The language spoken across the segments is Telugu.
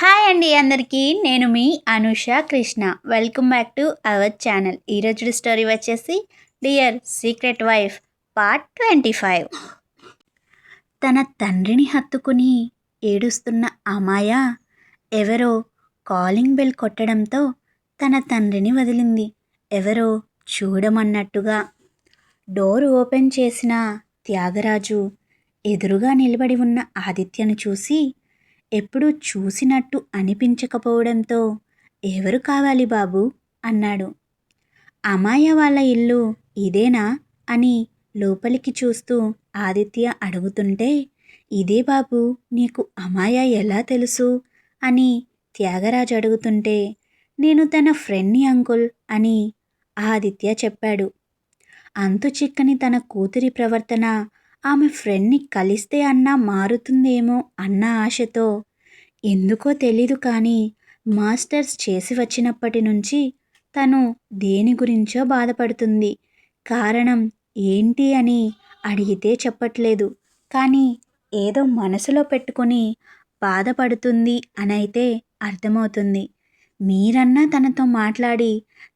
హాయ్ అండి అందరికీ. నేను మీ Anusha Krishna. Welcome back to our channel. ఈరోజు స్టోరీ వచ్చేసి డియర్ సీక్రెట్ వైఫ్ పార్ట్ 25. తన తండ్రిని హత్తుకుని ఏడుస్తున్న అమాయ ఎవరో కాలింగ్ బెల్ కొట్టడంతో తన తండ్రిని వదిలింది. ఎవరో చూడమన్నట్టుగా డోర్ ఓపెన్ చేసిన త్యాగరాజు ఎదురుగా నిలబడి ఉన్న ఆదిత్యను చూసి ఎప్పుడూ చూసినట్టు అనిపించకపోవడంతో ఎవరు కావాలి బాబు అన్నాడు. అమాయ వాళ్ళ ఇల్లు ఇదేనా అని లోపలికి చూస్తూ ఆదిత్య అడుగుతుంటే, ఇదే బాబు, నీకు అమాయ ఎలా తెలుసు అని త్యాగరాజు అడుగుతుంటే, నేను తన ఫ్రెండ్ని అంకుల్ అని ఆదిత్య చెప్పాడు. అంతు చిక్కని తన కూతురి ప్రవర్తన ఆమె ఫ్రెండ్ని కలిస్తే అన్నా మారుతుందేమో అన్న ఆశతో, ఎందుకో తెలీదు కానీ మాస్టర్స్ చేసి వచ్చినప్పటి నుంచి తను దేని గురించో బాధపడుతుంది. కారణం ఏంటి అని అడిగితే చెప్పట్లేదు, కానీ ఏదో మనసులో పెట్టుకొని బాధపడుతుంది అనైతే అర్థమవుతుంది. మీరన్నా తనతో మాట్లాడి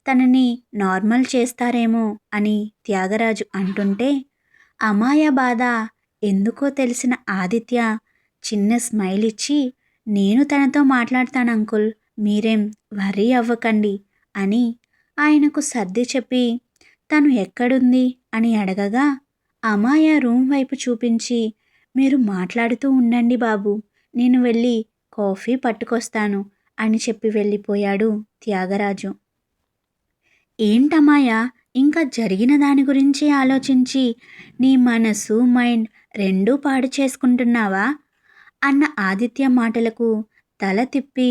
తనని నార్మల్ చేస్తారేమో అని త్యాగరాజు అంటుంటే, అమాయ బాధ ఎందుకో తెలిసిన ఆదిత్య చిన్న స్మైల్ ఇచ్చి, నేను తనతో మాట్లాడతాను అంకుల్, మీరేం వర్రీ అవ్వకండి అని ఆయనకు సర్ది చెప్పి, తను ఎక్కడుంది అని అడగగా అమాయ రూమ్ వైపు చూపించి, మీరు మాట్లాడుతూ ఉండండి బాబు, నేను వెళ్ళి కాఫీ పట్టుకొస్తాను అని చెప్పి వెళ్ళిపోయాడు త్యాగరాజు. ఏంటమాయ, ఇంకా జరిగిన దాని గురించి ఆలోచించి నీ మనసు మైండ్ రెండూ పాడు చేసుకుంటున్నావా అన్న ఆదిత్య మాటలకు తల తిప్పి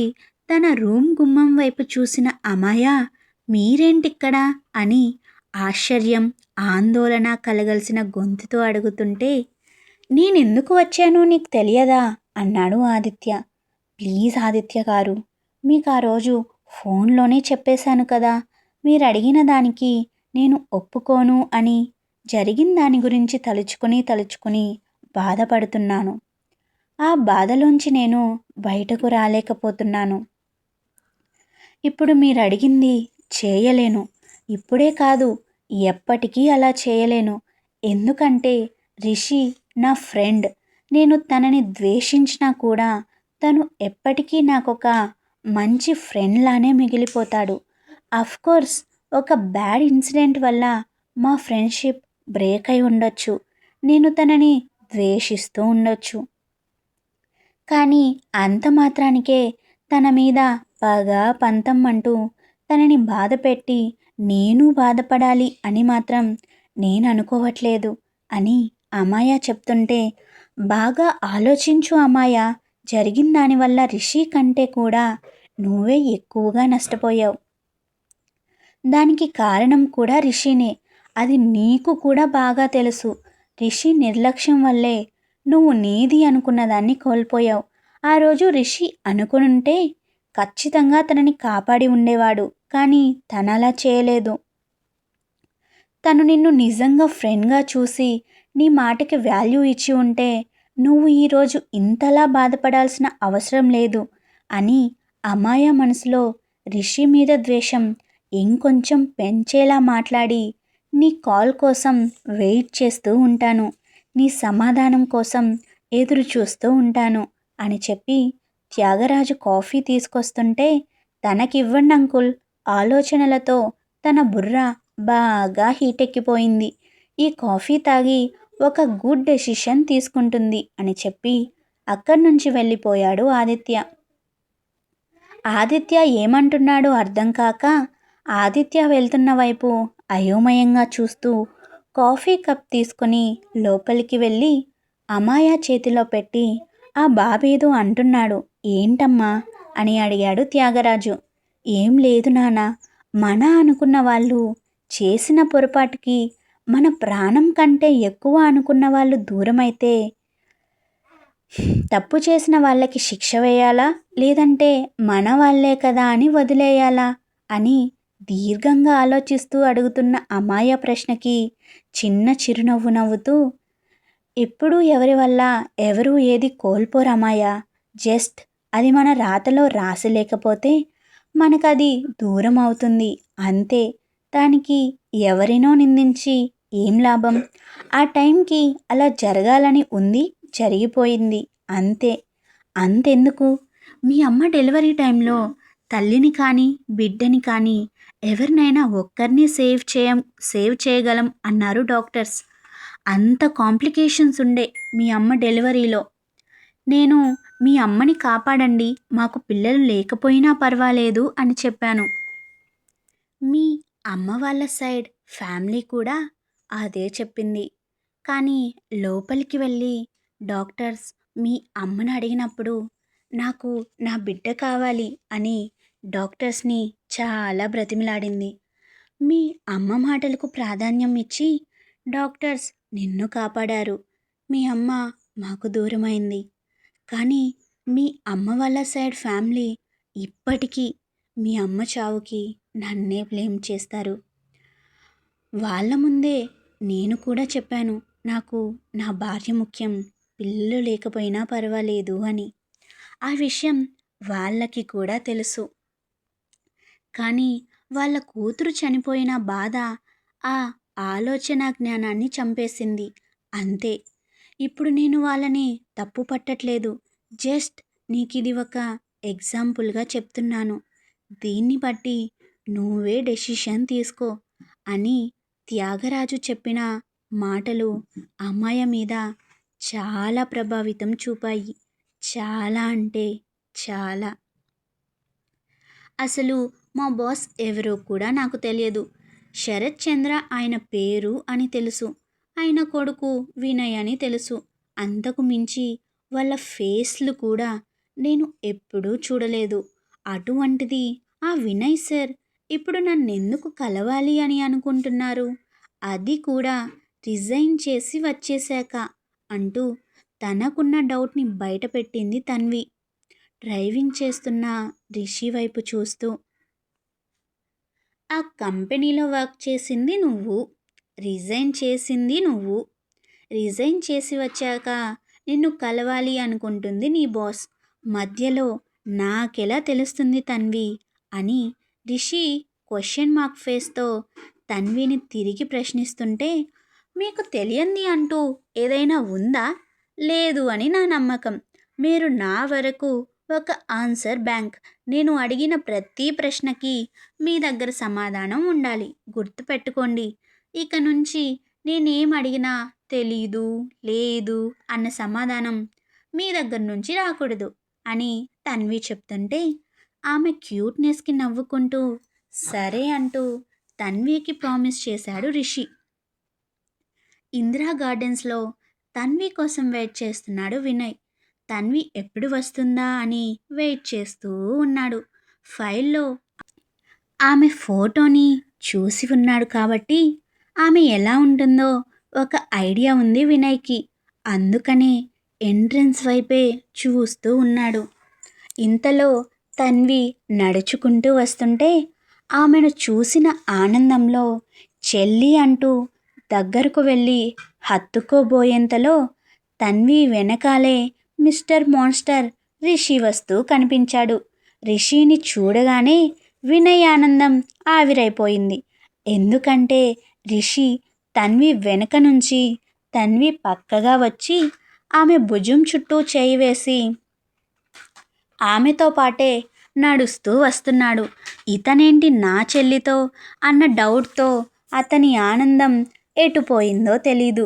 తన రూమ్ గుమ్మం వైపు చూసిన అమాయ, మీరేంటిక్కడ అని ఆశ్చర్యం ఆందోళన కలగలిసిన గొంతుతో అడుగుతుంటే, నేనెందుకు వచ్చానో నీకు తెలియదా అన్నాడు ఆదిత్య. ప్లీజ్ ఆదిత్య గారు, మీకు ఆ రోజు ఫోన్లోనే చెప్పేశాను కదా, మీరు అడిగిన దానికి నేను ఒప్పుకోను అని. జరిగిన దాని గురించి తలుచుకుని బాధపడుతున్నాను. ఆ బాధలోంచి నేను బయటకు రాలేకపోతున్నాను. ఇప్పుడు మీరు అడిగింది చేయలేను. ఇప్పుడే కాదు, ఎప్పటికీ అలా చేయలేను. ఎందుకంటే రిషి నా ఫ్రెండ్. నేను తనని ద్వేషించినా కూడా తను ఎప్పటికీ నాకొక మంచి ఫ్రెండ్లానే మిగిలిపోతాడు. అఫ్కోర్స్ ఒక బ్యాడ్ ఇన్సిడెంట్ వల్ల మా ఫ్రెండ్షిప్ బ్రేక్ అయి ఉండొచ్చు. నేను తనని ద్వేషిస్తూ ఉండొచ్చు. కానీ అంత మాత్రానికే తన మీద పగ పంతం అంటూ తనని బాధ పెట్టి నేను బాధపడాలి అని మాత్రం నేను అనుకోవట్లేదు అని అమాయ చెప్తుంటే, బాగా ఆలోచించు అమాయ, జరిగిన దానివల్ల రిషి కంటే కూడా నువ్వే ఎక్కువగా నష్టపోయావు. దానికి కారణం కూడా రిషినే. అది నీకు కూడా బాగా తెలుసు. రిషి నిర్లక్ష్యం వల్లే నువ్వు నీది అనుకున్న దాన్ని కోల్పోయావు. ఆ రోజు రిషి అనుకునుంటే ఖచ్చితంగా తనని కాపాడి ఉండేవాడు. కానీ తను అలా చేయలేదు. తను నిన్ను నిజంగా ఫ్రెండ్గా చూసి నీ మాటకి వాల్యూ ఇచ్చి ఉంటే నువ్వు ఈరోజు ఇంతలా బాధపడాల్సిన అవసరం లేదు అని అమాయ మనసులో రిషి మీద ద్వేషం ఇంకొంచెం పెంచేలా మాట్లాడి, నీ కాల్ కోసం వెయిట్ చేస్తూ ఉంటాను, నీ సమాధానం కోసం ఎదురు చూస్తూ ఉంటాను అని చెప్పి త్యాగరాజు కాఫీ తీసుకొస్తుంటే, తనకివ్వండి అంకుల్ ఆలోచనలతో తన బుర్ర బాగా హీటెక్కిపోయింది. ఈ కాఫీ తాగి ఒక గుడ్ డెసిషన్ తీసుకుంటుంది అని చెప్పి అక్కడి నుంచి వెళ్ళిపోయాడు ఆదిత్య. ఆదిత్య ఏమంటున్నాడో అర్థం కాక ఆదిత్య వెళ్తున్న వైపు అయోమయంగా చూస్తూ కాఫీ కప్ తీసుకుని లోపలికి వెళ్ళి అమాయ చేతిలో పెట్టి, ఆ బాబేదో అంటున్నాడు, ఏంటమ్మా అని అడిగాడు త్యాగరాజు. ఏం లేదు నాన్న, మన అనుకున్న వాళ్ళు చేసిన పొరపాటుకి మన ప్రాణం కంటే ఎక్కువ అనుకున్న వాళ్ళు దూరమైతే తప్పు చేసిన వాళ్ళకి శిక్ష వేయాలా, లేదంటే మన వాళ్ళే కదా అని వదిలేయాలా అని దీర్ఘంగా ఆలోచిస్తూ అడుగుతున్న అమాయ ప్రశ్నకి చిన్న చిరునవ్వు నవ్వుతూ, ఎప్పుడూ ఎవరి వల్ల ఎవరూ ఏది కోల్పోరు అమాయ, జస్ట్ అది మన రాతలో రాసి లేకపోతే మనకది దూరం అవుతుంది అంతే. దానికి ఎవరినో నిందించి ఏం లాభం? ఆ టైంకి అలా జరగాలని ఉంది, జరిగిపోయింది అంతే. అంతెందుకు, మీ అమ్మ డెలివరీ టైంలో తల్లిని కానీ బిడ్డని కానీ ఎవరినైనా ఒక్కరిని సేవ్ చేయగలం అన్నారు డాక్టర్స్. అంత కాంప్లికేషన్స్ ఉండే మీ అమ్మ డెలివరీలో. నేను మీ అమ్మని కాపాడండి, మాకు పిల్లలు లేకపోయినా పర్వాలేదు అని చెప్పాను. మీ అమ్మ వాళ్ళ సైడ్ ఫ్యామిలీ కూడా అదే చెప్పింది. కానీ లోపలికి వెళ్ళి డాక్టర్స్ మీ అమ్మని అడిగినప్పుడు నాకు నా బిడ్డ కావాలి అని డాక్టర్స్ని చాలా బ్రతిమిలాడింది. మీ అమ్మ మాటలకు ప్రాధాన్యం ఇచ్చి డాక్టర్స్ నిన్ను కాపాడారు. మీ అమ్మ మాకు దూరమైంది. కానీ మీ అమ్మ వాళ్ళ సైడ్ ఫ్యామిలీ ఇప్పటికీ మీ అమ్మ చావుకి నన్నే బ్లేమ్ చేస్తారు. వాళ్ళ ముందే నేను కూడా చెప్పాను, నాకు నా భార్య ముఖ్యం, పిల్లలు లేకపోయినా పర్వాలేదు అని. ఆ విషయం వాళ్ళకి కూడా తెలుసు. కానీ వాళ్ళ కూతురు చనిపోయిన బాధ ఆ ఆలోచన జ్ఞానాన్ని చంపేసింది అంతే. ఇప్పుడు నేను వాళ్ళని తప్పు పట్టట్లేదు, జస్ట్ నీకిది ఒక ఎగ్జాంపుల్గా చెప్తున్నాను. దీన్ని బట్టి నువ్వే డెసిషన్ తీసుకో అని త్యాగరాజు చెప్పిన మాటలు అమ్మాయి మీద చాలా ప్రభావితం చూపాయి. చాలా అంటే చాలా. అసలు మా బాస్ ఎవరో కూడా నాకు తెలియదు. శరత్ చంద్ర ఆయన పేరు అని తెలుసు, ఆయన కొడుకు వినయ్ అని తెలుసు. అంతకు మించి వాళ్ళ ఫేస్లు కూడా నేను ఎప్పుడూ చూడలేదు. అటువంటిది ఆ వినయ్ సార్ ఇప్పుడు నన్నెందుకు కలవాలి అని అనుకుంటున్నారు, అది కూడా రిజైన్ చేసి వచ్చేశాక అంటూ తనకున్న డౌట్ని బయటపెట్టింది తన్వి. డ్రైవింగ్ చేస్తున్న రిషి వైపు చూస్తూ, ఆ కంపెనీలో వర్క్ చేసింది నువ్వు, రిజైన్ చేసింది నువ్వు, రిజైన్ చేసి వచ్చాక నిన్ను కలవాలి అనుకుంటుంది నీ బాస్, మధ్యలో నాకెలా తెలుస్తుంది తన్వి అని రిషి క్వశ్చన్ మార్క్ ఫేస్తో తన్విని తిరిగి ప్రశ్నిస్తుంటే, మీకు తెలియంది అంటూ ఏదైనా ఉందా? లేదు అని నా నమ్మకం. మీరు నా వరకు ఒక ఆన్సర్ బ్యాంక్. నేను అడిగిన ప్రతి ప్రశ్నకి మీ దగ్గర సమాధానం ఉండాలి. గుర్తుపెట్టుకోండి, ఇక నుంచి నేనేం అడిగినా తెలీదు, లేదు అన్న సమాధానం మీ దగ్గర నుంచి రాకూడదు అని తన్వి చెప్తుంటే, ఆమె క్యూట్నెస్కి నవ్వుకుంటూ సరే అంటూ తన్వికి ప్రామిస్ చేశాడు రిషి. ఇందిరా గార్డెన్స్లో తన్వి కోసం వెయిట్ చేస్తున్నాడు వినయ్. తన్వి ఎప్పుడు వస్తుందా అని వెయిట్ చేస్తూ ఉన్నాడు. ఫైల్లో ఆమె ఫోటోని చూసి ఉన్నాడు కాబట్టి ఆమె ఎలా ఉంటుందో ఒక ఐడియా ఉంది వినయ్కి. అందుకనే ఎంట్రన్స్ వైపే చూస్తూ ఉన్నాడు. ఇంతలో తన్వి నడుచుకుంటూ వస్తుంటే ఆమెను చూసిన ఆనందంలో చెల్లి అంటూ దగ్గరకు వెళ్ళి హత్తుకోబోయేంతలో తన్వి వెనకాలే మిస్టర్ మాన్స్టర్ రిషి వస్తూ కనిపించాడు. రిషిని చూడగానే వినయ్ ఆనందం ఆవిరైపోయింది. ఎందుకంటే రిషి తన్వి వెనక నుంచి తన్వి పక్కగా వచ్చి ఆమె భుజం చుట్టూ చేయి వేసి ఆమెతో పాటే నడుస్తూ వస్తున్నాడు. ఇతనేంటి నా చెల్లితో అన్న డౌట్తో అతని ఆనందం ఎటుపోయిందో తెలీదు.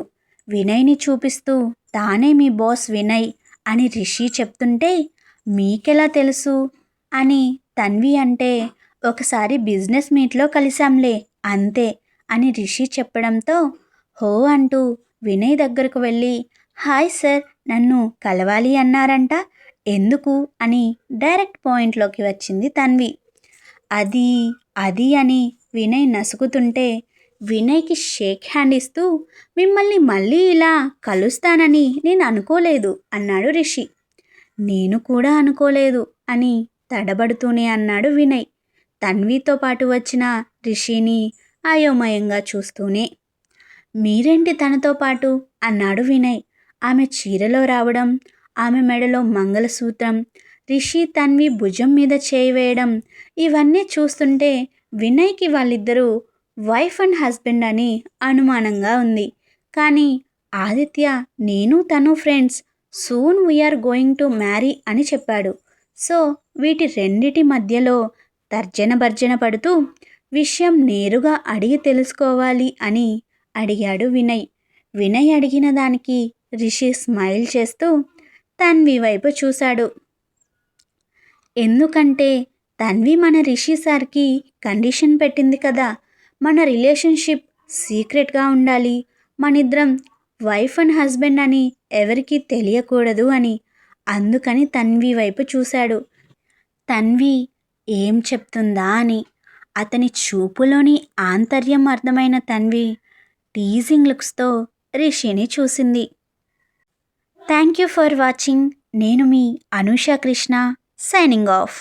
వినయ్ని చూపిస్తూ తానే మీ బాస్ వినయ్ అని రిషి చెప్తుంటే, మీకెలా తెలుసు అని తన్వి అంటే, ఒకసారి బిజినెస్ మీట్లో కలిసాంలే అంతే అని రిషి చెప్పడంతో హో అంటూ వినయ్ దగ్గరకు వెళ్ళి, హాయ్ సార్, నన్ను కలవాలి అన్నారంట, ఎందుకు అని డైరెక్ట్ పాయింట్లోకి వచ్చింది తన్వి. అది అది అని వినయ్ నసుగుతుంటే వినయ్కి షేక్ హ్యాండ్ ఇస్తూ, మిమ్మల్ని మళ్ళీ ఇలా కలుస్తానని నేను అనుకోలేదు అన్నాడు రిషి. నేను కూడా అనుకోలేదు అని తడబడుతూనే అన్నాడు వినయ్, తన్వితో పాటు వచ్చిన రిషిని అయోమయంగా చూస్తూనే. మీరేంటి తనతో పాటు అన్నాడు వినయ్. ఆమె చీరలో రావడం, ఆమె మెడలో మంగళసూత్రం రిషి తన్వి భుజం మీద చేయి వేయడం ఇవన్నీ చూస్తుంటే వినయ్కి వాళ్ళిద్దరూ వైఫ్ అండ్ హస్బెండ్ అని అనుమానంగా ఉంది. కానీ ఆదిత్య నేను తను friends, soon we are going to marry అని చెప్పాడు. సో వీటి రెండిటి మధ్యలో తర్జన భర్జన పడుతూ విషయం నేరుగా అడిగి తెలుసుకోవాలి అని అడిగాడు వినయ్. వినయ్ అడిగిన దానికి రిషి స్మైల్ చేస్తూ తన్వి వైపు చూశాడు. ఎందుకంటే తన్వి మన రిషి సార్కి కండిషన్ పెట్టింది కదా, మన రిలేషన్షిప్ సీక్రెట్గా ఉండాలి, మనిద్దరం వైఫ్ అండ్ హస్బెండ్ అని ఎవరికీ తెలియకూడదు అని. అందుకని తన్వి వైపు చూశాడు. తన్వి ఏం చెప్తుందా అని. అతని చూపులోని ఆంతర్యం అర్థమైన తన్వి టీజింగ్ లుక్స్తో రిషిని చూసింది. Thank you for watching. నేను మీ అనూష కృష్ణ, సైనింగ్ ఆఫ్.